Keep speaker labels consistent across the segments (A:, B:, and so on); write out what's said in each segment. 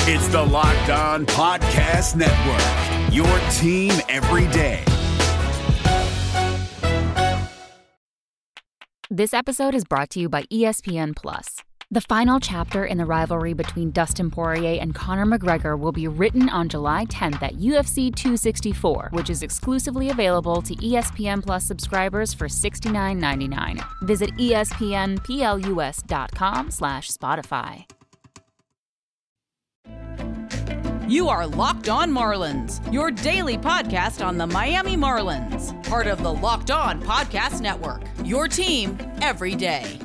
A: It's the Locked On Podcast Network, your team every day.
B: This episode is brought to you by ESPN+. The final chapter in the rivalry between Dustin Poirier and Conor McGregor will be written on July 10th at UFC 264, which is exclusively available to ESPN Plus subscribers for $69.99. Visit espnplus.com/Spotify.
C: You are Locked On Marlins, your daily podcast on the Miami Marlins. Part of the Locked On Podcast Network, your team every day.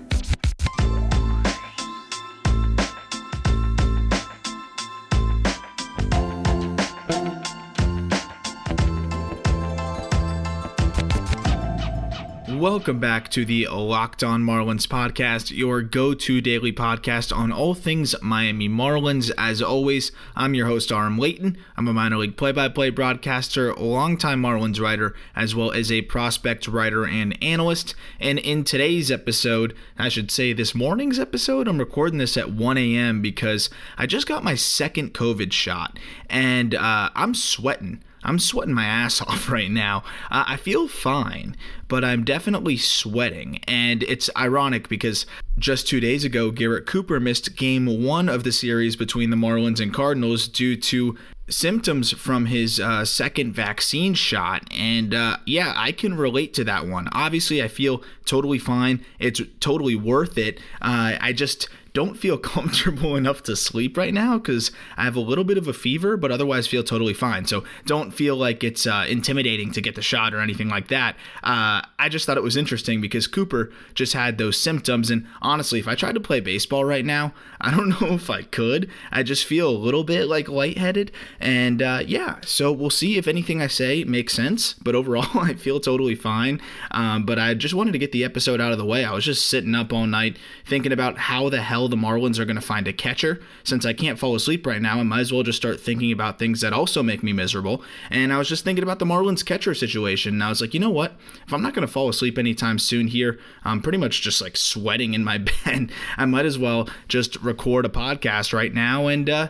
D: Welcome back to the Locked On Marlins podcast, your go-to daily podcast on all things Miami Marlins. As always, I'm your host, Aram Layton. I'm a minor league play-by-play broadcaster, longtime Marlins writer, as well as a prospect writer and analyst. And in today's episode, I should say this morning's episode, I'm recording this at 1 a.m. because I just got my second COVID shot, and I'm sweating. I'm sweating my ass off right now. I feel fine, but I'm definitely sweating. And it's ironic because just 2 days ago, Garrett Cooper missed Game 1 of the series between the Marlins and Cardinals due to symptoms from his second vaccine shot. And yeah, I can relate to that one. Obviously, I feel totally fine. It's totally worth it. I just don't feel comfortable enough to sleep right now because I have a little bit of a fever, but otherwise feel totally fine. So don't feel like it's intimidating to get the shot or anything like that. I just thought it was interesting because Cooper just had those symptoms. And honestly, if I tried to play baseball right now, I don't know if I could. I just feel a little bit like lightheaded. And yeah, so we'll see if anything I say makes sense. But overall, I feel totally fine. But I just wanted to get the episode out of the way. I was just sitting up all night thinking about how the hell the Marlins are going to find a catcher. Since I can't fall asleep right now, I might as well just start thinking about things that also make me miserable. And I was just thinking about the Marlins catcher situation. And I was like, you know what? If I'm not going to fall asleep anytime soon here, I'm pretty much just like sweating in my bed. I might as well just record a podcast right now and,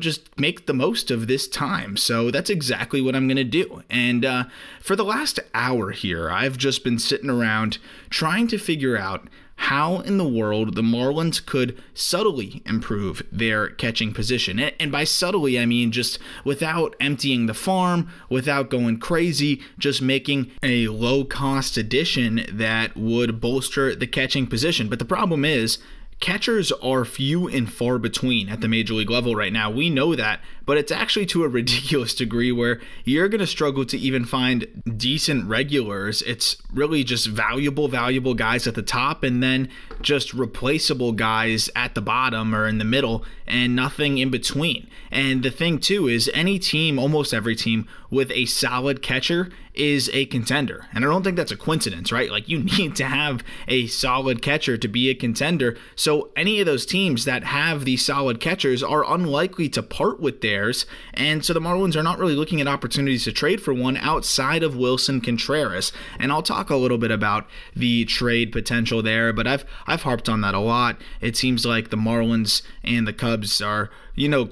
D: just make the most of this time. So that's exactly what I'm going to do. And for the last hour here, I've just been sitting around trying to figure out how in the world the Marlins could subtly improve their catching position. And by subtly, I mean just without emptying the farm, without going crazy, just making a low-cost addition that would bolster the catching position. But the problem is, catchers are few and far between at the major league level right now. We know that, but it's actually to a ridiculous degree where you're going to struggle to even find decent regulars. It's really just valuable guys at the top and then just replaceable guys at the bottom or in the middle and nothing in between. And the thing too is any team, almost every team with a solid catcher is a contender. And I don't think that's a coincidence, right? Like you need to have a solid catcher to be a contender. So any of those teams that have these solid catchers are unlikely to part with theirs. And so the Marlins are not really looking at opportunities to trade for one outside of Wilson Contreras. And I'll talk a little bit about the trade potential there, but I've harped on that a lot. It seems like the Marlins and the Cubs are,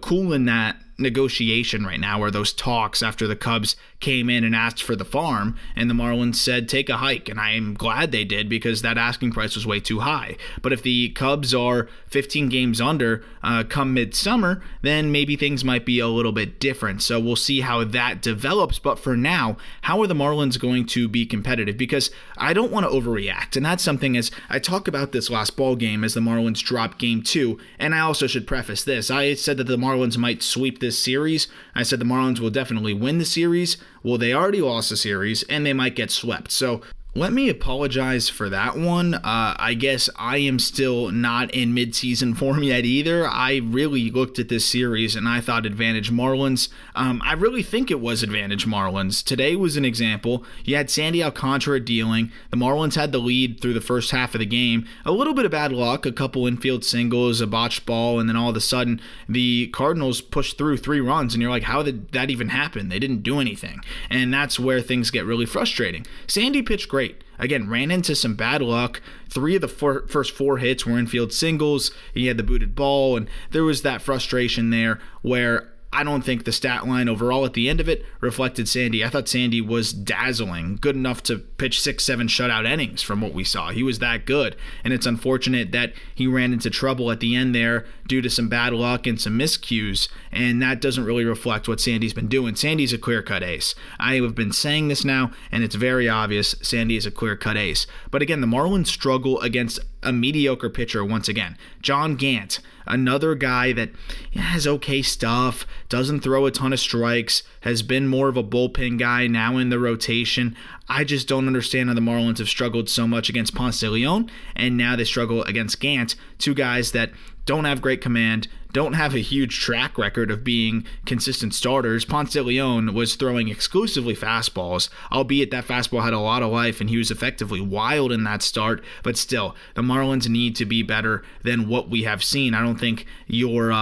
D: cool in that negotiation right now, or those talks after the Cubs came in and asked for the farm and the Marlins said take a hike, and I am glad they did because that asking price was way too high. But if the Cubs are 15 games under come midsummer, then maybe things might be a little bit different. So we'll see how that develops. But for now, how are the Marlins going to be competitive? Because I don't want to overreact, and that's something as I talk about this last ball game as the Marlins dropped Game 2, and I also should preface this. I said that the Marlins might sweep this series. I said the Marlins will definitely win the series. Well, they already lost the series, and they might get swept. So let me apologize for that one. I guess I am still not in midseason form yet either. I really looked at this series and I thought advantage Marlins. I really think it was advantage Marlins. Today was an example. You had Sandy Alcantara dealing. The Marlins had the lead through the first half of the game. A little bit of bad luck, a couple infield singles, a botched ball, and then all of a sudden the Cardinals pushed through 3 runs, and you're like, how did that even happen? They didn't do anything. And that's where things get really frustrating. Sandy pitched great. great. Again, ran into some bad luck. 3 of the first 4 hits were infield singles. He had the booted ball, and there was that frustration there where I don't think the stat line overall at the end of it reflected Sandy. I thought Sandy was dazzling, good enough to pitch 6-7 shutout innings from what we saw. He was that good, and it's unfortunate that he ran into trouble at the end there due to some bad luck and some miscues, and that doesn't really reflect what Sandy's been doing. Sandy's a clear-cut ace. I have been saying this now, and it's very obvious Sandy is a clear-cut ace. But again, the Marlins struggle against a mediocre pitcher once again. John Gant, another guy that has okay stuff, doesn't throw a ton of strikes, has been more of a bullpen guy now in the rotation. I just don't understand how the Marlins have struggled so much against Ponce de Leon, and now they struggle against Gant, 2 guys that don't have great command, don't have a huge track record of being consistent starters. Ponce de Leon was throwing exclusively fastballs, albeit that fastball had a lot of life and he was effectively wild in that start, but still, the Marlins need to be better than what we have seen. I don't think you're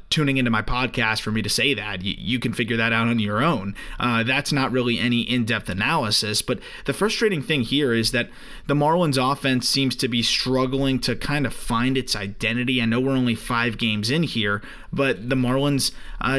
D: tuning into my podcast for me to say that. You can figure that out on your own. That's not really any in-depth analysis, but the frustrating thing here is that the Marlins offense seems to be struggling to kind of find its identity. I know we're only 5 games in here, but the Marlins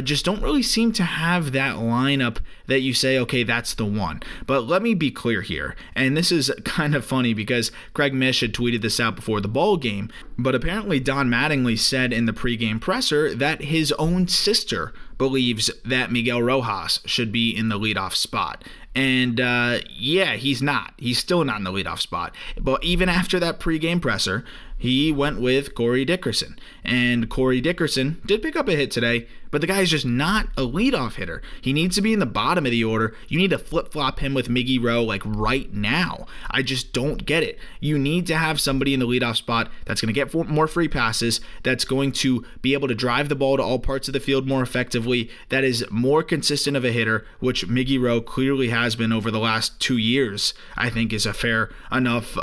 D: just don't really seem to have that lineup that you say, okay, that's the one. But let me be clear here, and this is kind of funny because Craig Mish had tweeted this out before the ball game, but apparently Don Mattingly said in the pregame presser that his own sister believes that Miguel Rojas should be in the leadoff spot. And yeah, he's not. He's still not in the leadoff spot. But even after that pregame presser, he went with Corey Dickerson. And Corey Dickerson did pick up a hit today, but the guy's just not a leadoff hitter. He needs to be in the bottom of the order. You need to flip-flop him with Miggy Rowe like right now. I just don't get it. You need to have somebody in the leadoff spot that's going to get more free passes, that's going to be able to drive the ball to all parts of the field more effectively, that is more consistent of a hitter, which Miggy Rowe clearly has been over the last 2 years, I think is a fair enough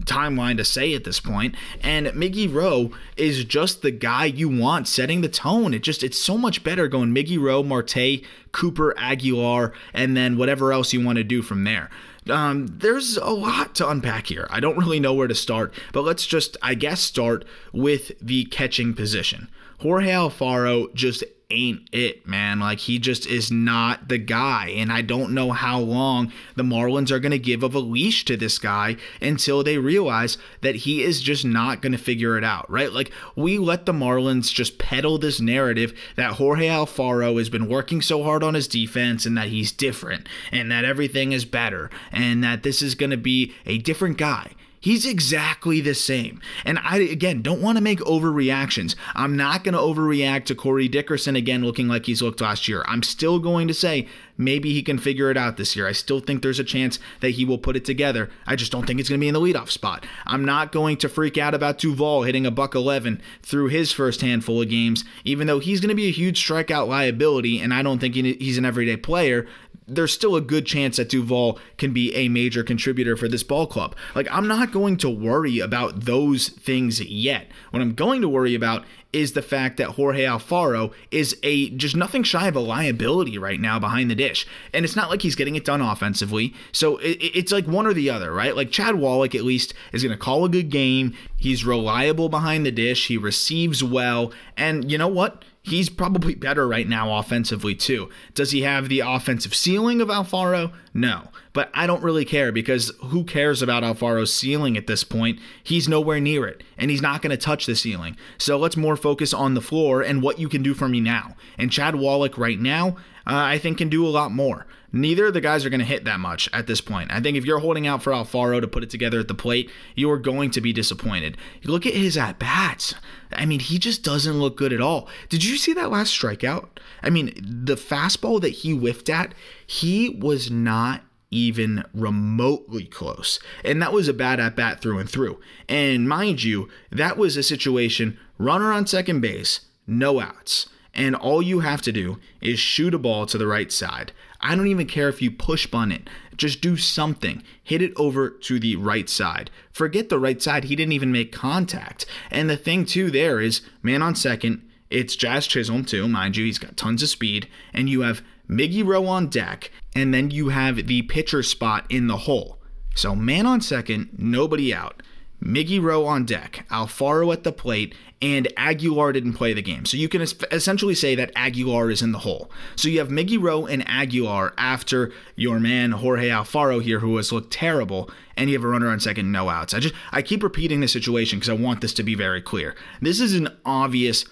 D: timeline to say at this point. And Miggy Rowe is just the guy you want setting the tone. It's so much better going Miggy Rowe, Marte, Cooper, Aguilar, and then whatever else you want to do from there. There's a lot to unpack here. I don't really know where to start, but let's just, I guess, start with the catching position. Jorge Alfaro just ain't it, man. Like, he just is not the guy, and I don't know how long the Marlins are going to give of a leash to this guy until they realize that he is just not going to figure it out, right? Like, we let the Marlins just peddle this narrative that Jorge Alfaro has been working so hard on his defense and that he's different and that everything is better and that this is going to be a different guy. He's exactly the same. And I, again, don't want to make overreactions. I'm not going to overreact to Corey Dickerson again looking like he's looked last year. I'm still going to say maybe he can figure it out this year. I still think there's a chance that he will put it together. I just don't think it's going to be in the leadoff spot. I'm not going to freak out about Duvall hitting a $111 through his first handful of games, even though he's going to be a huge strikeout liability, and I don't think he's an everyday player. There's still a good chance that Duvall can be a major contributor for this ball club. Like, I'm not going to worry about those things yet. What I'm going to worry about is the fact that Jorge Alfaro is just nothing shy of a liability right now behind the dish. And it's not like he's getting it done offensively. So it's like one or the other, right? Like, Chad Wallach at least is going to call a good game. He's reliable behind the dish. He receives well. And you know what? He's probably better right now offensively too. Does he have the offensive ceiling of Alfaro? No. But I don't really care, because who cares about Alfaro's ceiling at this point? He's nowhere near it, and he's not going to touch the ceiling. So let's more focus on the floor and what you can do for me now. And Chad Wallach right now, I think, can do a lot more. Neither of the guys are going to hit that much at this point. I think if you're holding out for Alfaro to put it together at the plate, you are going to be disappointed. You look at his at-bats. I mean, he just doesn't look good at all. Did you see that last strikeout? I mean, the fastball that he whiffed at, he was not even remotely close. And that was a bad at-bat through and through. And mind you, that was a situation, runner on second base, no outs. And all you have to do is shoot a ball to the right side. I don't even care if you push bunt it. Just do something. Hit it over to the right side. Forget the right side. He didn't even make contact. And the thing, too, there is, man on second, it's Jazz Chisholm, too. Mind you, he's got tons of speed. And you have Miggy Rowe on deck. And then you have the pitcher spot in the hole. So man on second, nobody out. Miggy Rowe on deck, Alfaro at the plate, and Aguilar didn't play the game. So you can essentially say that Aguilar is in the hole. So you have Miggy Rowe and Aguilar after your man Jorge Alfaro here, who has looked terrible, and you have a runner on second, no outs. I keep repeating this situation because I want this to be very clear. This is an obvious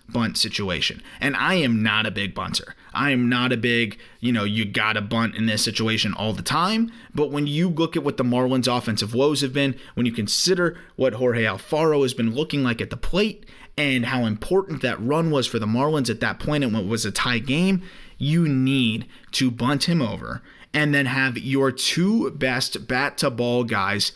D: bunt situation. And I am not a big bunter. I am not a big, you gotta bunt in this situation all the time. But when you look at what the Marlins' offensive woes have been, when you consider what Jorge Alfaro has been looking like at the plate, and how important that run was for the Marlins at that point and what was a tie game, you need to bunt him over and then have your two best bat-to-ball guys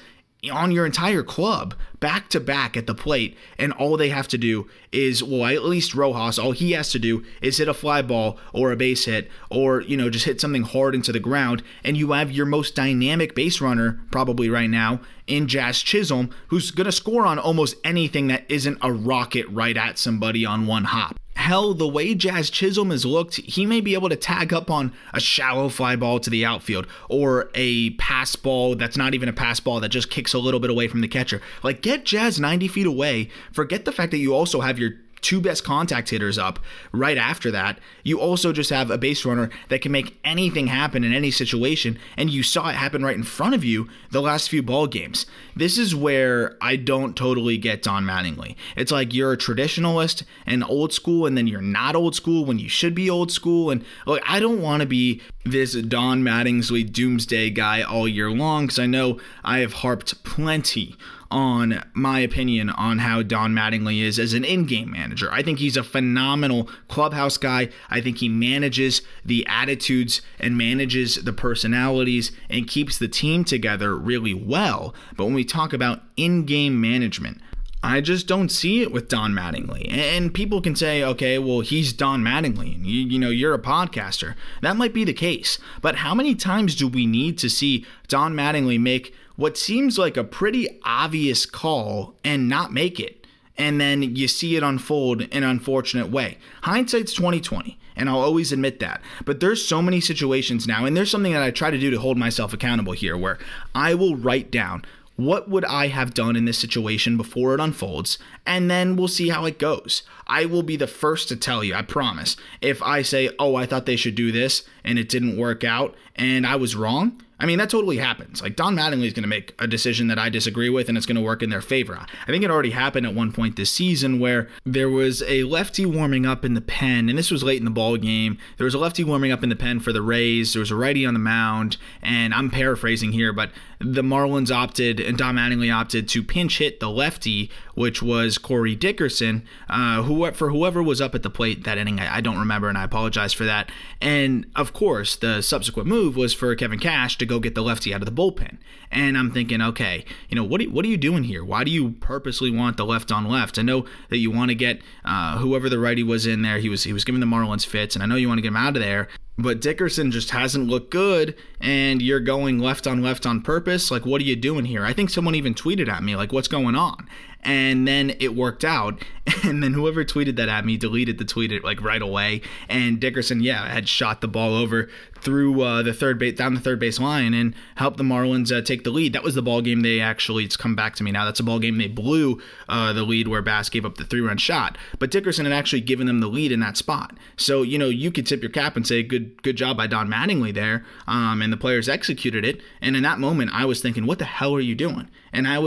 D: on your entire club back to back at the plate, and all they have to do is, well, at least Rojas, all he has to do is hit a fly ball or a base hit or, just hit something hard into the ground, and you have your most dynamic base runner probably right now in Jazz Chisholm, who's going to score on almost anything that isn't a rocket right at somebody on one hop. Hell, the way Jazz Chisholm has looked, he may be able to tag up on a shallow fly ball to the outfield or a pass ball that's not even a pass ball that just kicks a little bit away from the catcher. Like, get Jazz 90 feet away. Forget the fact that you also have your two best contact hitters up right after that. You also just have a base runner that can make anything happen in any situation, and you saw it happen right in front of you the last few ball games. This is where I don't totally get Don Mattingly. It's like you're a traditionalist and old school, and then you're not old school when you should be old school. And look, I don't want to be this Don Mattingly doomsday guy all year long, because I know I have harped plenty on my opinion on how Don Mattingly is as an in-game manager. I think he's a phenomenal clubhouse guy. I think he manages the attitudes and manages the personalities and keeps the team together really well. But when we talk about in-game management, I just don't see it with Don Mattingly. And people can say, okay, well, he's Don Mattingly, and you're a podcaster. That might be the case. But how many times do we need to see Don Mattingly make what seems like a pretty obvious call and not make it, and then you see it unfold in an unfortunate way? Hindsight's 20/20, and I'll always admit that. But there's so many situations now, and there's something that I try to do to hold myself accountable here, where I will write down what would I have done in this situation before it unfolds, and then we'll see how it goes. I will be the first to tell you, I promise. If I say, oh, I thought they should do this, and it didn't work out, and I was wrong, I mean, that totally happens. Like, Don Mattingly is going to make a decision that I disagree with, and it's going to work in their favor. I think it already happened at one point this season where there was a lefty warming up in the pen, and this was late in the ball game. There was a lefty warming up in the pen for the Rays. There was a righty on the mound, and I'm paraphrasing here, but the Marlins opted, and Don Mattingly opted to pinch hit the lefty, which was Corey Dickerson, for whoever was up at the plate that inning. I don't remember, and I apologize for that. And, of course, the subsequent move was for Kevin Cash to go get the lefty out of the bullpen. And I'm thinking, okay, what are you doing here? Why do you purposely want the left on left? I know that you want to get whoever the righty was in there. He was giving the Marlins fits, and I know you want to get him out of there. But Dickerson just hasn't looked good, and you're going left on purpose. Like, what are you doing here? I think someone even tweeted at me, like, what's going on? And then it worked out, and then whoever tweeted that at me deleted the tweet right away. And Dickerson, had shot the ball over through down the third base line and helped the Marlins take the lead. That was the ball game it's come back to me now. That's a ball game they blew the lead where Bass gave up the 3-run shot. But Dickerson had actually given them the lead in that spot. So, you could tip your cap and say good job by Don Mattingly there, and the players executed it. And in that moment, I was thinking, what the hell are you doing? And I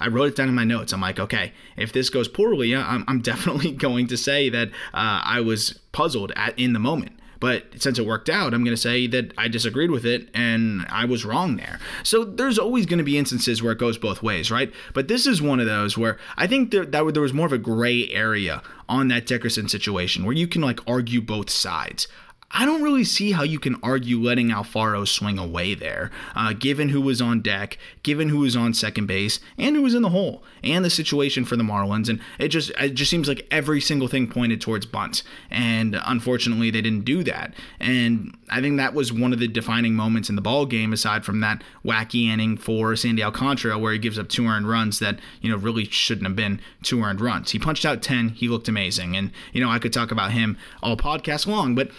D: wrote it down in my notes. I'm like, okay, if this goes poorly, I'm definitely going to say that I was puzzled in the moment. But since it worked out, I'm going to say that I disagreed with it and I was wrong there. So there's always going to be instances where it goes both ways, right? But this is one of those where I think there was more of a gray area on that Dickerson situation where you can argue both sides. I don't really see how you can argue letting Alfaro swing away there, given who was on deck, given who was on second base, and who was in the hole, and the situation for the Marlins. And it just seems like every single thing pointed towards bunts. And unfortunately, they didn't do that. And I think that was one of the defining moments in the ball game, aside from that wacky inning for Sandy Alcantara, where he gives up 2 earned runs that, really shouldn't have been 2 earned runs. He punched out 10. He looked amazing. And, I could talk about him all podcast long, but,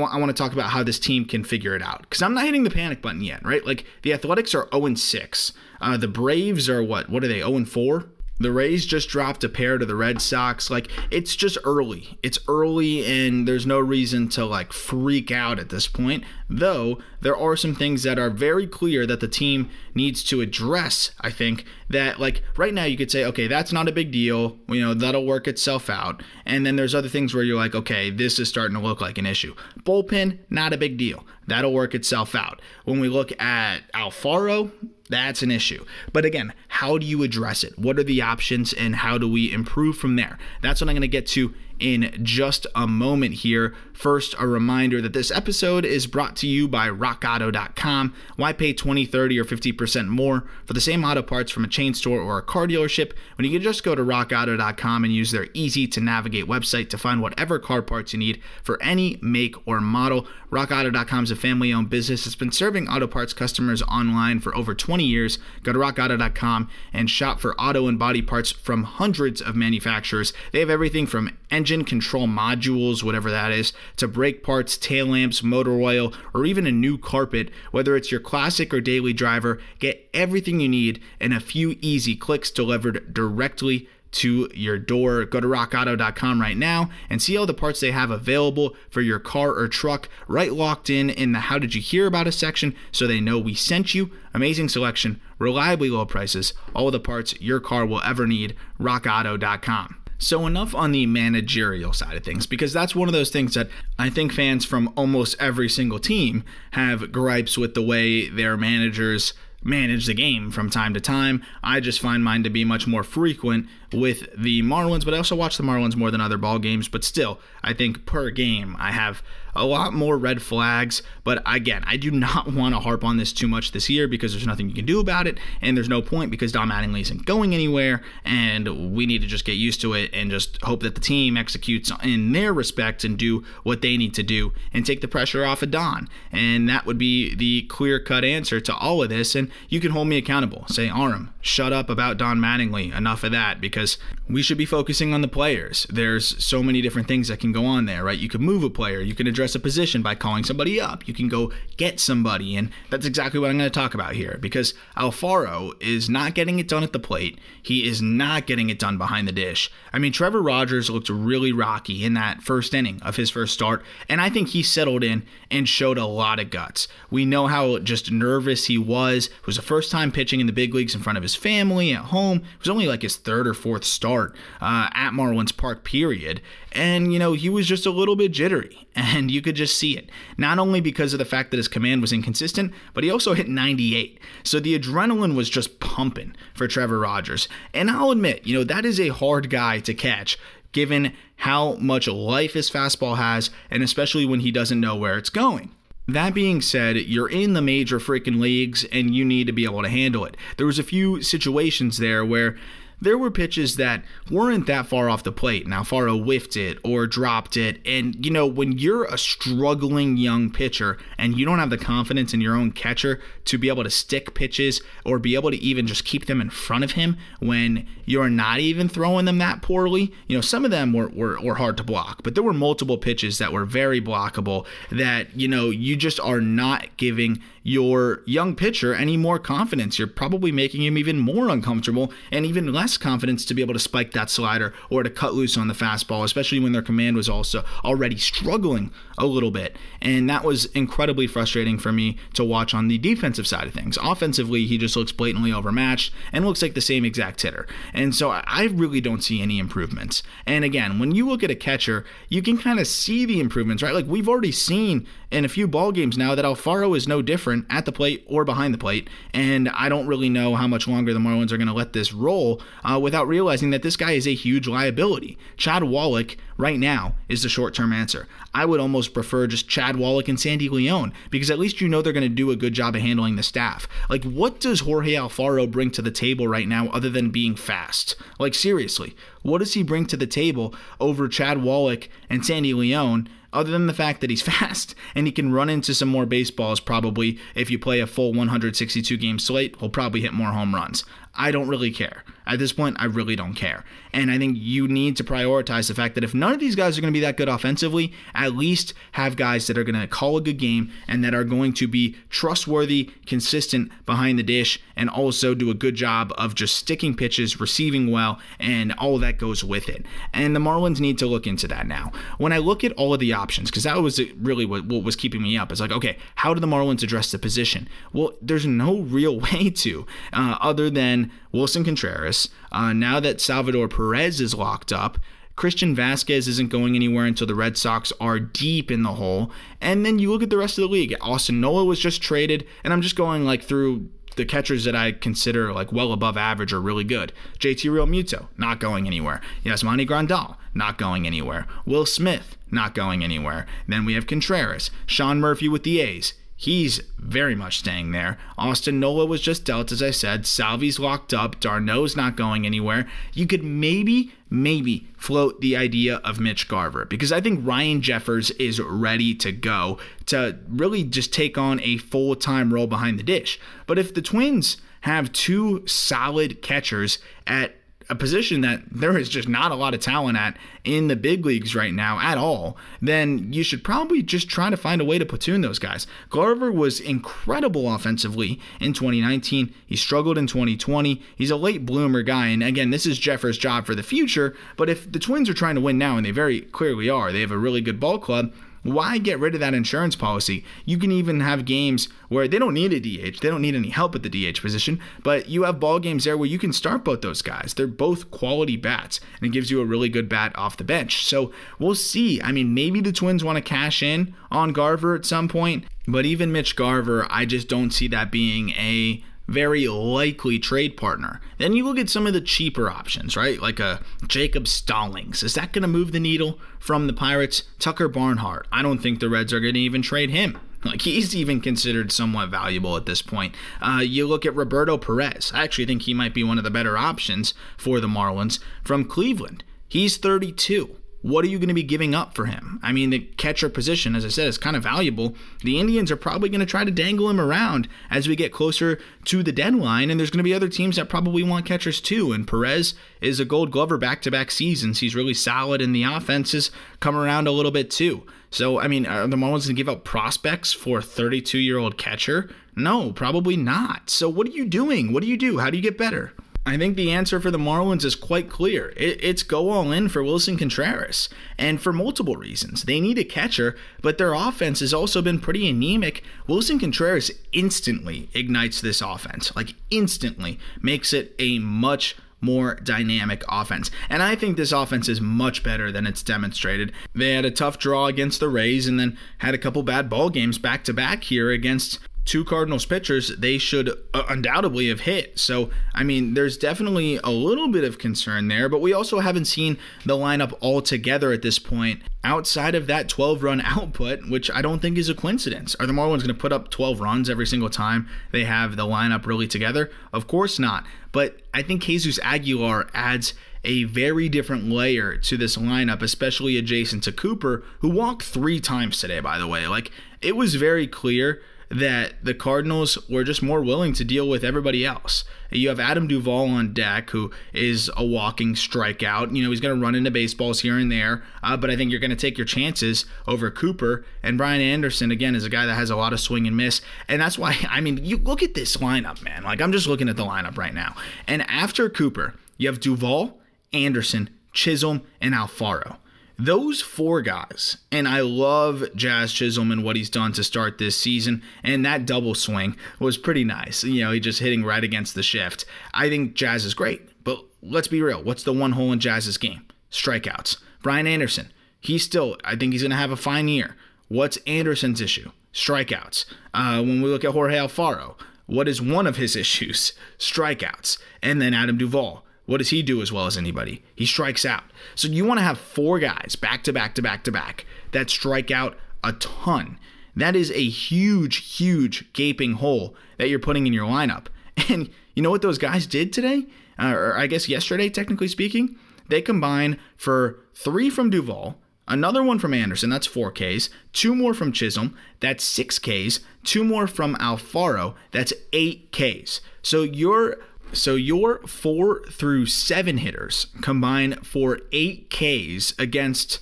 D: I want to talk about how this team can figure it out, because I'm not hitting the panic button yet, right? Like, the Athletics are 0-6. The Braves are what are they, 0-4? The Rays just dropped a pair to the Red Sox. Like, it's just early. It's early, and there's no reason to, like, freak out at this point. Though, there are some things that are very clear that the team needs to address, I think, that, like, right now you could say, okay, that's not a big deal. You know, that'll work itself out. And then there's other things where you're like, okay, this is starting to look like an issue. Bullpen, not a big deal. That'll work itself out. When we look at Alfaro, that's an issue. But again, how do you address it? What are the options, and how do we improve from there? That's what I'm going to get to in just a moment here. First, a reminder that this episode is brought to you by rockauto.com. Why pay 20, 30, or 50% more for the same auto parts from a chain store or a car dealership when you can just go to rockauto.com and use their easy-to-navigate website to find whatever car parts you need for any make or model. RockAuto.com is a family-owned business that's been serving auto parts customers online for over 20 years. Go to rockauto.com and shop for auto and body parts from hundreds of manufacturers. They have everything from engine control modules, whatever that is, to brake parts, tail lamps, motor oil, or even a new carpet. Whether it's your classic or daily driver, get everything you need in a few easy clicks delivered directly to your door. Go to rockauto.com right now and see all the parts they have available for your car or truck, right locked in the how did you hear about us section, so they know we sent you. Amazing selection, reliably low prices, all of the parts your car will ever need. rockauto.com. So enough on the managerial side of things, because that's one of those things that I think fans from almost every single team have gripes with, the way their managers manage the game from time to time. I just find mine to be much more frequent with the Marlins, but I also watch the Marlins more than other ball games. But still, I think per game I have a lot more red flags. But again, I do not want to harp on this too much this year, because there's nothing you can do about it, and there's no point, because Don Mattingly isn't going anywhere, and we need to just get used to it and just hope that the team executes in their respect and do what they need to do and take the pressure off of Don. And that would be the clear-cut answer to all of this. And you can hold me accountable. Say, Aram, shut up about Don Mattingly. Enough of that, because we should be focusing on the players. There's so many different things that can go on there, right? You can move a player. You can address a position by calling somebody up. You can go get somebody, and that's exactly what I'm going to talk about here, because Alfaro is not getting it done at the plate. He is not getting it done behind the dish. I mean, Trevor Rogers looked really rocky in that first inning of his first start, and I think he settled in and showed a lot of guts. We know how just nervous he was. It was the first time pitching in the big leagues in front of his family at home. It was only like his third or fourth start at Marlins Park, period. And, you know, he was just a little bit jittery, and you could just see it. Not only because of the fact that his command was inconsistent, but he also hit 98. So the adrenaline was just pumping for Trevor Rogers. And I'll admit, you know, that is a hard guy to catch, given how much life his fastball has, and especially when he doesn't know where it's going. That being said, you're in the major freaking leagues, and you need to be able to handle it. There was a few situations there where there were pitches that weren't that far off the plate. Now, Alfaro whiffed it or dropped it. And, you know, when you're a struggling young pitcher and you don't have the confidence in your own catcher to be able to stick pitches or be able to even just keep them in front of him when you're not even throwing them that poorly, you know, some of them were hard to block. But there were multiple pitches that were very blockable that, you know, you just are not giving your young pitcher any more confidence. You're probably making him even more uncomfortable and even less confidence to be able to spike that slider or to cut loose on the fastball, especially when their command was also already struggling a little bit. And that was incredibly frustrating for me to watch on the defensive side of things. Offensively, he just looks blatantly overmatched and looks like the same exact hitter. And so I really don't see any improvements. And again, when you look at a catcher, you can kind of see the improvements, right? Like, we've already seen in a few ball games now that Alfaro is no different at the plate or behind the plate, and I don't really know how much longer the Marlins are going to let this roll without realizing that this guy is a huge liability. Chad Wallach right now is the short-term answer. I would almost prefer just Chad Wallach and Sandy Leon, because at least you know they're going to do a good job of handling the staff. Like, what does Jorge Alfaro bring to the table right now other than being fast? Like, seriously, what does he bring to the table over Chad Wallach and Sandy Leon, other than the fact that he's fast and he can run into some more baseballs? Probably if you play a full 162 game slate, he'll probably hit more home runs. I don't really care. At this point, I really don't care. And I think you need to prioritize the fact that if none of these guys are going to be that good offensively, at least have guys that are going to call a good game and that are going to be trustworthy, consistent behind the dish, and also do a good job of just sticking pitches, receiving well, and all that goes with it. And the Marlins need to look into that now. When I look at all of the options, because that was really what was keeping me up, it's like, okay, how do the Marlins address the position? Well, there's no real way to, other than Wilson Contreras. Now that Salvador Perez is locked up, Christian Vasquez isn't going anywhere until the Red Sox are deep in the hole. And then you look at the rest of the league. Austin Nola was just traded, and I'm just going like through the catchers that I consider like well above average or really good. JT Realmuto, not going anywhere. Yasmani Grandal, not going anywhere. Will Smith, not going anywhere. Then we have Contreras. Sean Murphy with the A's. He's very much staying there. Austin Nola was just dealt, as I said. Salvi's locked up. Darno's not going anywhere. You could maybe float the idea of Mitch Garver, because I think Ryan Jeffers is ready to go to really just take on a full-time role behind the dish. But if the Twins have two solid catchers at a position that there is just not a lot of talent at in the big leagues right now at all, then you should probably just try to find a way to platoon those guys. Garver was incredible offensively in 2019. He struggled in 2020. He's a late bloomer guy, and again, this is Jeffers' job for the future, but if the Twins are trying to win now, and they very clearly are, they have a really good ball club, why get rid of that insurance policy? You can even have games where they don't need a DH. They don't need any help at the DH position, but you have ball games there where you can start both those guys. They're both quality bats, and it gives you a really good bat off the bench. So we'll see. I mean, maybe the Twins want to cash in on Garver at some point, but even Mitch Garver, I just don't see that being a very likely trade partner. Then you look at some of the cheaper options, right? Like a Jacob Stallings. Is that going to move the needle from the Pirates? Tucker Barnhart. I don't think the Reds are going to even trade him. Like, he's even considered somewhat valuable at this point. You look at Roberto Perez. I actually think he might be one of the better options for the Marlins from Cleveland. He's 32. What are you going to be giving up for him? I mean, the catcher position, as I said, is kind of valuable. The Indians are probably going to try to dangle him around as we get closer to the deadline, and there's going to be other teams that probably want catchers too, and Perez is a Gold Glover back-to-back seasons. He's really solid, and the offenses come around a little bit too. So, I mean, are the Marlins going to give up prospects for a 32-year-old catcher? No, probably not. So what are you doing? What do you do? How do you get better? I think the answer for the Marlins is quite clear. It's go all in for Wilson Contreras, and for multiple reasons. They need a catcher, but their offense has also been pretty anemic. Wilson Contreras instantly ignites this offense, like instantly makes it a much more dynamic offense. And I think this offense is much better than it's demonstrated. They had a tough draw against the Rays and then had a couple bad ball games back to back here against two Cardinals pitchers they should undoubtedly have hit. So, I mean, there's definitely a little bit of concern there, but we also haven't seen the lineup all together at this point outside of that 12-run output, which I don't think is a coincidence. Are the Marlins going to put up 12 runs every single time they have the lineup really together? Of course not. But I think Jesus Aguilar adds a very different layer to this lineup, especially adjacent to Cooper, who walked 3 times today, by the way. Like, it was very clear that the Cardinals were just more willing to deal with everybody else. You have Adam Duvall on deck, who is a walking strikeout. You know, he's going to run into baseballs here and there, but I think you're going to take your chances over Cooper. And Brian Anderson, again, is a guy that has a lot of swing and miss. And that's why, I mean, you look at this lineup, man. Like, I'm just looking at the lineup right now. And after Cooper, you have Duvall, Anderson, Chisholm, and Alfaro. Those 4 guys, and I love Jazz Chisholm and what he's done to start this season, and that double swing was pretty nice. You know, he just hitting right against the shift. I think Jazz is great, but let's be real. What's the one hole in Jazz's game? Strikeouts. Brian Anderson, I think he's going to have a fine year. What's Anderson's issue? Strikeouts. When we look at Jorge Alfaro, what is one of his issues? Strikeouts. And then Adam Duvall. What does he do as well as anybody? He strikes out. So you want to have 4 guys back to back to back to back that strike out a ton. That is a huge, huge gaping hole that you're putting in your lineup. And you know what those guys did today? Or I guess yesterday, technically speaking? They combine for 3 from Duvall, another one from Anderson, that's 4 Ks, 2 more from Chisholm, that's 6 Ks, 2 more from Alfaro, that's 8 Ks. So you're So your 4 through 7 hitters combine for 8 Ks against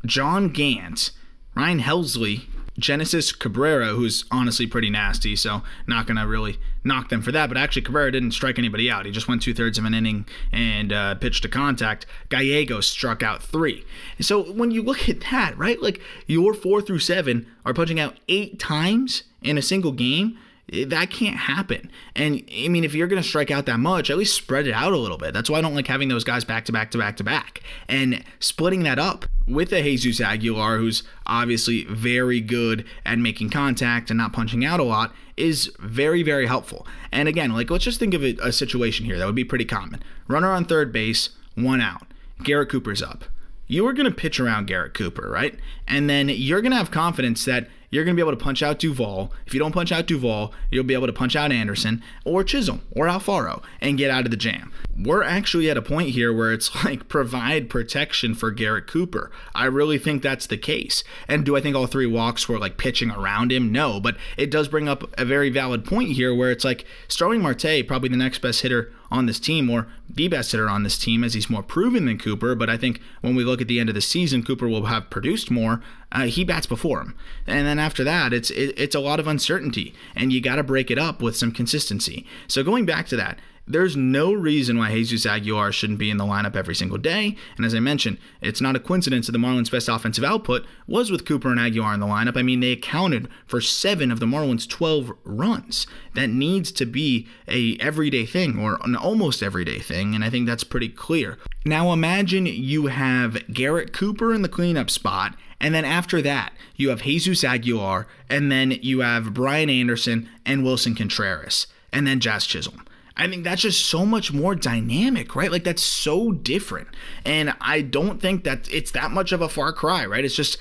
D: John Gant, Ryan Helsley, Genesis Cabrera, who's honestly pretty nasty, so not going to really knock them for that. But actually, Cabrera didn't strike anybody out. He just went 2/3 of an inning and pitched to contact. Gallegos struck out 3. So when you look at that, right, like your 4 through 7 are punching out 8 times in a single game. That can't happen. And I mean, if you're going to strike out that much, at least spread it out a little bit. That's why I don't like having those guys back to back to back to back. And splitting that up with a Jesus Aguilar, who's obviously very good at making contact and not punching out a lot, is very, very helpful. And again, like, let's just think of a situation here that would be pretty common. Runner on third base, 1 out. Garrett Cooper's up. You are going to pitch around Garrett Cooper, right? And then you're going to have confidence that you're going to be able to punch out Duvall. If you don't punch out Duvall, you'll be able to punch out Anderson or Chisholm or Alfaro and get out of the jam. We're actually at a point here where it's like provide protection for Garrett Cooper. I really think that's the case. And do I think all 3 walks were like pitching around him? No, but it does bring up a very valid point here where it's like Starling Marte, probably the next best hitter on this team, or the best hitter on this team, as he's more proven than Cooper. But I think when we look at the end of the season, Cooper will have produced more. He bats before him. And then after that, it's a lot of uncertainty, and you got to break it up with some consistency. So going back to that, there's no reason why Jesus Aguilar shouldn't be in the lineup every single day. And as I mentioned, it's not a coincidence that the Marlins' best offensive output was with Cooper and Aguilar in the lineup. I mean, they accounted for 7 of the Marlins' 12 runs. That needs to be a everyday thing, or an almost everyday thing, and I think that's pretty clear. Now imagine you have Garrett Cooper in the cleanup spot, and then after that, you have Jesus Aguilar, and then you have Brian Anderson and Wilson Contreras, and then Jazz Chisholm. I think that's just so much more dynamic, right? Like, that's so different. And I don't think that it's that much of a far cry, right? It's just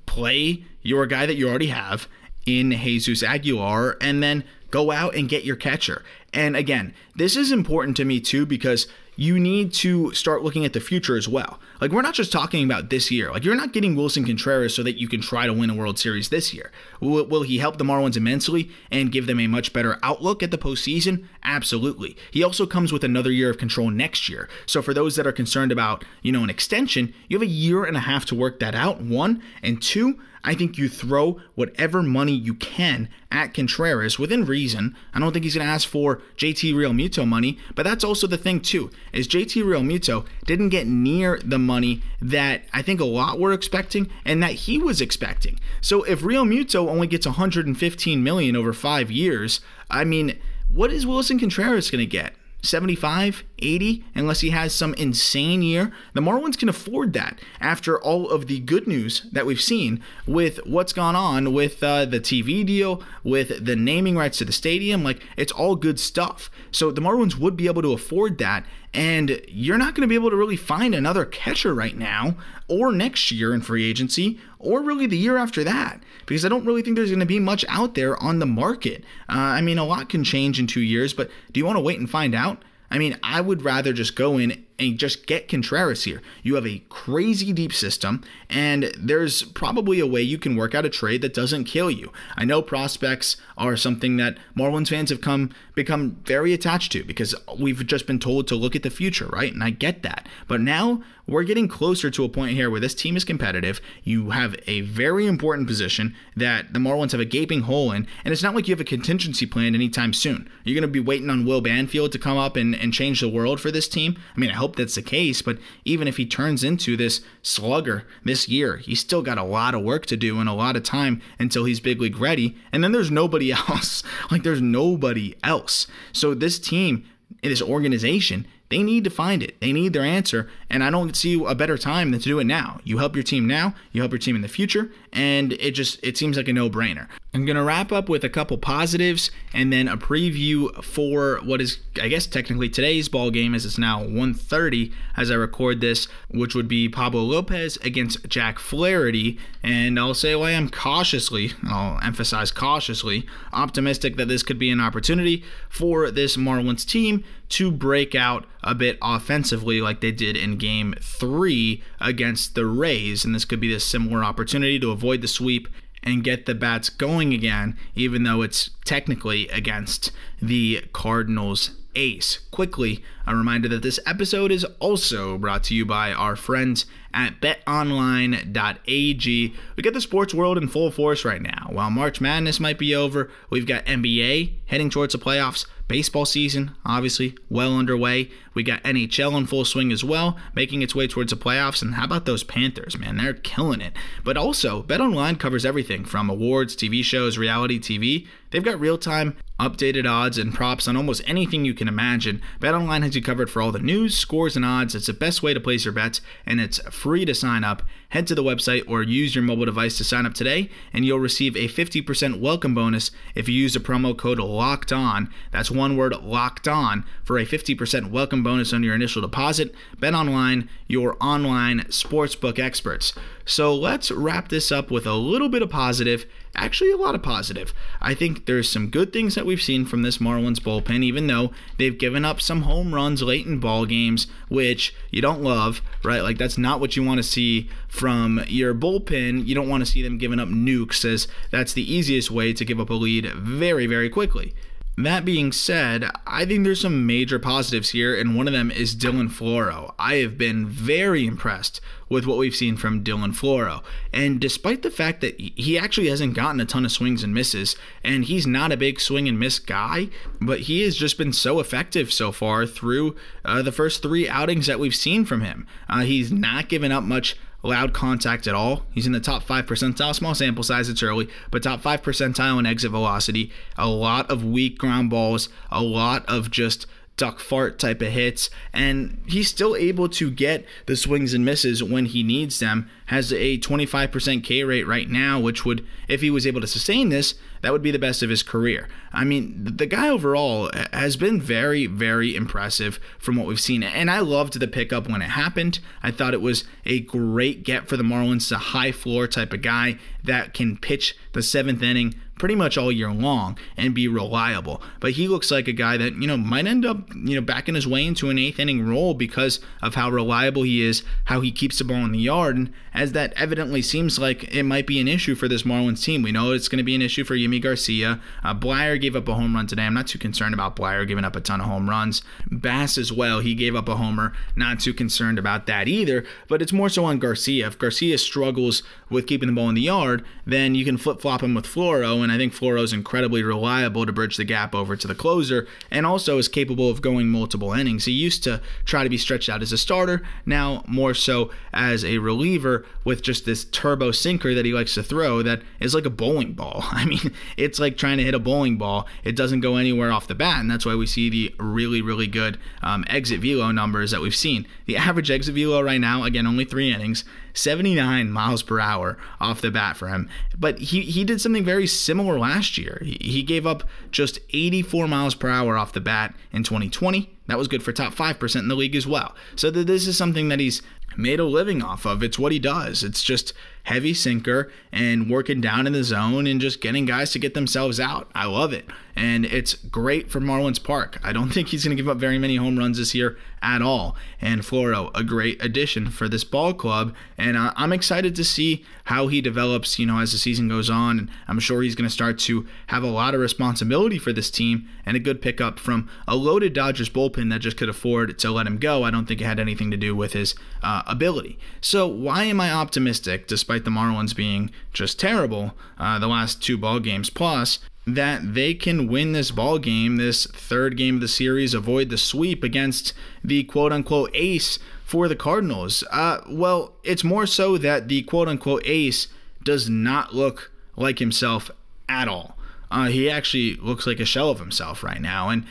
D: play your guy that you already have in Jesus Aguilar and then go out and get your catcher. And again, this is important to me too, because you need to start looking at the future as well. Like, we're not just talking about this year. Like, you're not getting Wilson Contreras so that you can try to win a World Series this year. Will he help the Marlins immensely and give them a much better outlook at the postseason? Absolutely. He also comes with another year of control next year. So for those that are concerned about, an extension, you have a year and a half to work that out, 1. And 2, I think you throw whatever money you can at Contreras within reason. I don't think he's going to ask for JT Realmuto money, but that's also the thing too, is JT Realmuto didn't get near the money that I think a lot were expecting and that he was expecting. So if Realmuto only gets $115 million over 5 years, I mean, what is Wilson Contreras going to get? 75, 80, unless he has some insane year. The Marlins can afford that after all of the good news that we've seen with what's gone on with the TV deal, with the naming rights to the stadium. Like, it's all good stuff. So the Marlins would be able to afford that, and you're not going to be able to really find another catcher right now or next year in free agency or really the year after that, because I don't really think there's going to be much out there on the market. I mean, a lot can change in 2 years, but do you want to wait and find out? I mean, I would rather just go in and just get Contreras here. You have a crazy deep system, and there's probably a way you can work out a trade that doesn't kill you. I know prospects are something that Marlins fans have become very attached to because we've just been told to look at the future, right? And I get that. But now we're getting closer to a point here where this team is competitive. You have a very important position that the Marlins have a gaping hole in, and it's not like you have a contingency plan anytime soon. You're going to be waiting on Will Banfield to come up and change the world for this team. I mean, I hope that's the case, but even if he turns into this slugger this year, he's still got a lot of work to do and a lot of time until he's big league ready, and then there's nobody else. Like, there's nobody else. So this team, this organization, they need to find it. They need their answer, and I don't see a better time than to do it now. You help your team now, you help your team in the future, and it seems like a no-brainer. I'm going to wrap up with a couple positives and then a preview for what is, I guess, technically today's ball game, as it's now 1:30 as I record this, which would be Pablo Lopez against Jack Flaherty. And I'll say why I'm cautiously, I'll emphasize cautiously, optimistic that this could be an opportunity for this Marlins team to break out a bit offensively like they did in Game 3 against the Rays. And this could be a similar opportunity to avoid the sweep and get the bats going again, even though it's technically against the Cardinals ace. Quickly, a reminder that this episode is also brought to you by our friends at betonline.ag. We got the sports world in full force right now. While March Madness might be over, we've got NBA heading towards the playoffs. Baseball season, obviously, well underway. We got NHL in full swing as well, making its way towards the playoffs. And how about those Panthers, man? They're killing it. But also, BetOnline covers everything from awards, TV shows, reality TV. They've got real-time, updated odds and props on almost anything you can imagine. BetOnline has you covered for all the news, scores, and odds. It's the best way to place your bets, and it's free to sign up. Head to the website or use your mobile device to sign up today, and you'll receive a 50% welcome bonus if you use the promo code LOCKEDON. That's one word, locked on, for a 50% welcome bonus on your initial deposit. BetOnline, your online sportsbook experts. So let's wrap this up with a little bit of positive. Actually, a lot of positive. I think there's some good things that we've seen from this Marlins bullpen, even though they've given up some home runs late in ball games, which you don't love, right? Like, that's not what you want to see from your bullpen. You don't want to see them giving up nukes, as that's the easiest way to give up a lead very, very quickly. That being said, I think there's some major positives here, and one of them is Dylan Floro. I have been very impressed with what we've seen from Dylan Floro. And despite the fact that he actually hasn't gotten a ton of swings and misses, and he's not a big swing and miss guy, but he has just been so effective so far through the first 3 outings that we've seen from him. He's not given up much loud contact at all. He's in the top 5 percentile, small sample size, it's early, but top 5 percentile in exit velocity. A lot of weak ground balls, a lot of just duck fart type of hits, and he's still able to get the swings and misses when he needs them. Has a 25% K rate right now, which would, if he was able to sustain this, that would be the best of his career. I mean, the guy overall has been very, very impressive from what we've seen, and I loved the pickup when it happened. I thought it was a great get for the Marlins, a high floor type of guy that can pitch the 7th inning pretty much all year long and be reliable. But he looks like a guy that, might end up, backing his way into an 8th inning role because of how reliable he is, how he keeps the ball in the yard, and as that evidently seems like it might be an issue for this Marlins team. We know it's going to be an issue for Yimi Garcia. Blyer gave up a home run today. I'm not too concerned about Blyer giving up a ton of home runs. Bass as well, he gave up a homer. Not too concerned about that either, but it's more so on Garcia. If Garcia struggles with keeping the ball in the yard, then you can flip-flop him with Floro, and I think Floro's incredibly reliable to bridge the gap over to the closer, and also is capable of going multiple innings. He used to try to be stretched out as a starter, now more so as a reliever with just this turbo sinker that he likes to throw that is like a bowling ball. I mean, it's like trying to hit a bowling ball. It doesn't go anywhere off the bat, and that's why we see the really, really good exit velo numbers that we've seen. The average exit velo right now, again, only 3 innings, 79 miles per hour off the bat for him. But he did something very similar last year. He gave up just 84 miles per hour off the bat in 2020. That was good for top 5% in the league as well. So this is something that he's made a living off of. It's what he does. It's just heavy sinker and working down in the zone and just getting guys to get themselves out. I love it. And it's great for Marlins Park. I don't think he's going to give up very many home runs this year at all. And Floro, a great addition for this ball club. And I'm excited to see how he develops, as the season goes on. And I'm sure he's going to start to have a lot of responsibility for this team, and a good pickup from a loaded Dodgers bullpen that just could afford to let him go. I don't think it had anything to do with his ability. So why am I optimistic, despite the Marlins being just terrible the last 2 ball games plus, that they can win this ball game, this 3rd game of the series, avoid the sweep against the quote-unquote ace for the Cardinals? Well, it's more so that the quote-unquote ace does not look like himself at all. He actually looks like a shell of himself right now. And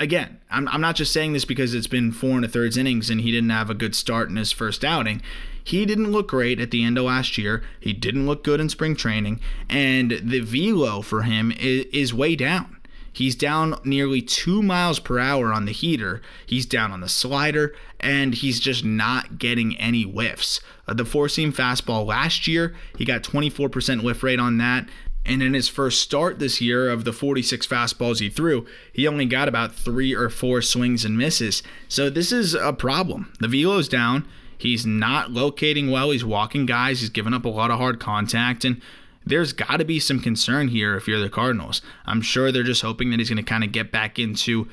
D: again, I'm not just saying this because it's been 4 1/3 innings and he didn't have a good start in his first outing. He didn't look great at the end of last year. He didn't look good in spring training. And the velo for him is way down. He's down nearly 2 miles per hour on the heater. He's down on the slider, and he's just not getting any whiffs. The 4-seam fastball last year, he got 24% whiff rate on that. And in his first start this year, of the 46 fastballs he threw, he only got about 3 or 4 swings and misses. So this is a problem. The velo's down. He's not locating well. He's walking guys. He's giving up a lot of hard contact. And there's got to be some concern here if you're the Cardinals. I'm sure they're just hoping that he's going to kind of get back into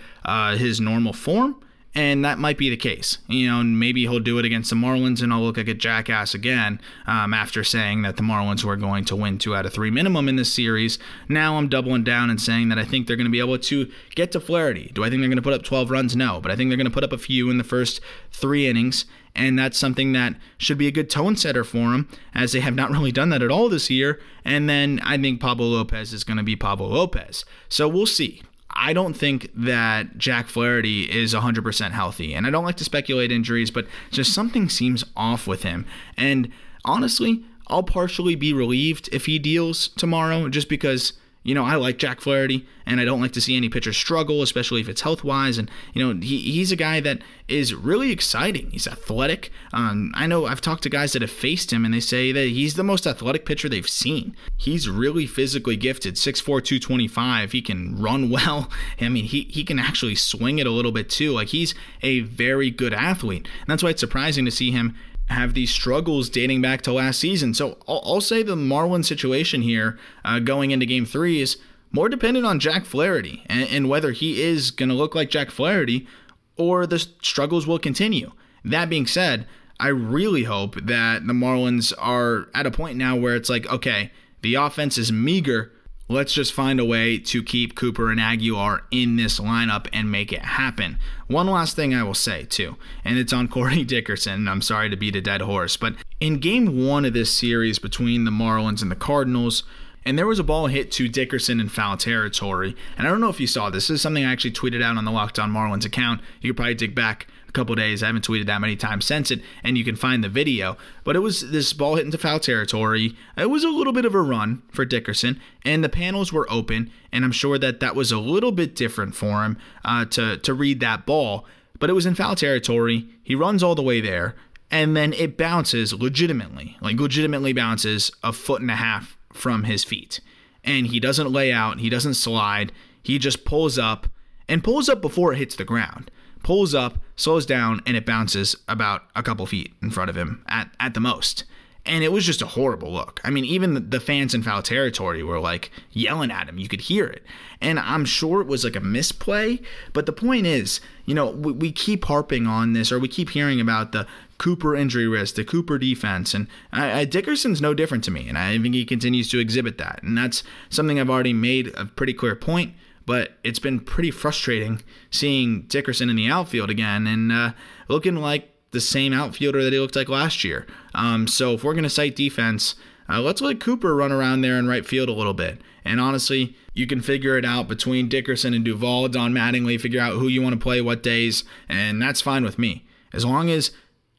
D: his normal form. And that might be the case. Maybe he'll do it against the Marlins and I'll look like a jackass again after saying that the Marlins were going to win 2 out of 3 minimum in this series. Now I'm doubling down and saying that I think they're going to be able to get to Flaherty. Do I think they're going to put up 12 runs? No. But I think they're going to put up a few in the first 3 innings. And that's something that should be a good tone setter for them, as they have not really done that at all this year. And then I think Pablo Lopez is going to be Pablo Lopez. So we'll see. I don't think that Jack Flaherty is 100% healthy, and I don't like to speculate injuries, but just something seems off with him. And honestly, I'll partially be relieved if he deals tomorrow, just because, I like Jack Flaherty, and I don't like to see any pitcher struggle, especially if it's health-wise. And, he's a guy that is really exciting. He's athletic. I know I've talked to guys that have faced him, and they say that he's the most athletic pitcher they've seen. He's really physically gifted, 6'4", 225. He can run well. I mean, he can actually swing it a little bit, too. Like, he's a very good athlete. And that's why it's surprising to see him have these struggles dating back to last season. So I'll say the Marlins situation here going into Game 3 is more dependent on Jack Flaherty and whether he is going to look like Jack Flaherty or the struggles will continue. That being said, I really hope that the Marlins are at a point now where it's like, okay, the offense is meager. Let's just find a way to keep Cooper and Aguilar in this lineup and make it happen. One last thing I will say, too, and it's on Corey Dickerson. I'm sorry to beat a dead horse, but in Game 1 of this series between the Marlins and the Cardinals, and there was a ball hit to Dickerson in foul territory, and I don't know if you saw this. This is something I actually tweeted out on the Locked On Marlins account. You could probably dig back a couple days. I haven't tweeted that many times since it, and you can find the video. But it was this ball hit into foul territory. It was a little bit of a run for Dickerson, and the panels were open, and I'm sure that was a little bit different for him to read that ball. But it was in foul territory. He runs all the way there, and then it bounces legitimately bounces 1.5 feet from his feet. And he doesn't lay out, he doesn't slide, he just pulls up before it hits the ground. Pulls up, slows down, and it bounces about a couple feet in front of him at the most. And it was just a horrible look. I mean, even the fans in foul territory were like yelling at him. You could hear it. And I'm sure it was like a misplay. But the point is, we keep harping on this, or we keep hearing about the Cooper injury risk, the Cooper defense. And Dickerson's no different to me. And I think he continues to exhibit that. And that's something I've already made a pretty clear point. But it's been pretty frustrating seeing Dickerson in the outfield again and looking like the same outfielder that he looked like last year. So if we're going to cite defense, let's let Cooper run around there in right field a little bit. And honestly, you can figure it out between Dickerson and Duvall, Don Mattingly, figure out who you want to play what days, and that's fine with me. As long as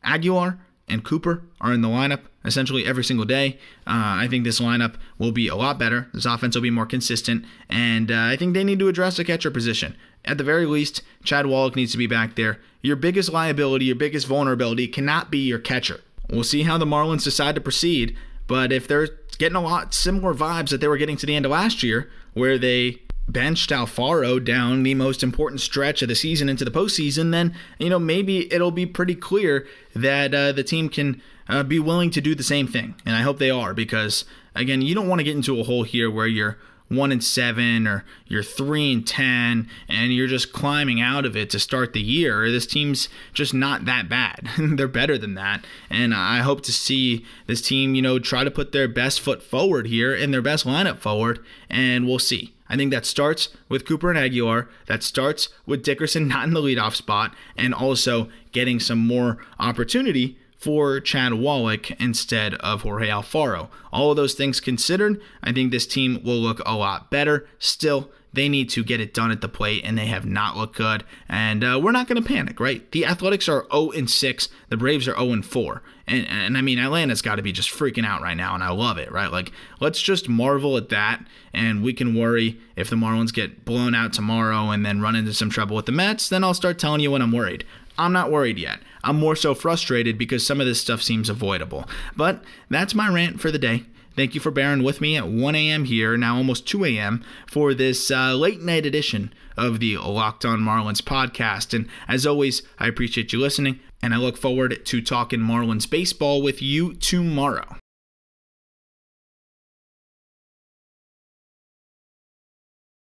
D: Aguilar and Cooper are in the lineup essentially every single day, I think this lineup will be a lot better. This offense will be more consistent, and I think they need to address the catcher position. At the very least, Chad Wallach needs to be back there. Your biggest liability, your biggest vulnerability cannot be your catcher. We'll see how the Marlins decide to proceed, but if they're getting a lot similar vibes that they were getting to the end of last year, where they benched Alfaro down the most important stretch of the season into the postseason, then maybe it'll be pretty clear that the team can be willing to do the same thing. And I hope they are, because again, you don't want to get into a hole here where you're 1-7 or you're 3-10 and you're just climbing out of it to start the year. This team's just not that bad. They're better than that. And I hope to see this team, try to put their best foot forward here and their best lineup forward, and we'll see. I think that starts with Cooper and Aguilar. That starts with Dickerson not in the leadoff spot, and also getting some more opportunity for Chad Wallach instead of Jorge Alfaro. All of those things considered, I think this team will look a lot better. Still, they need to get it done at the plate, and they have not looked good. And we're not going to panic, right? The Athletics are 0-6. The Braves are 0-4. And I mean, Atlanta's got to be just freaking out right now, and I love it, right? Like, let's just marvel at that, and we can worry if the Marlins get blown out tomorrow and then run into some trouble with the Mets. Then I'll start telling you when I'm worried. I'm not worried yet. I'm more so frustrated because some of this stuff seems avoidable. But that's my rant for the day. Thank you for bearing with me at 1 a.m. here, now almost 2 a.m., for this late night edition of the Locked On Marlins podcast. And as always, I appreciate you listening, and I look forward to talking Marlins baseball with you tomorrow.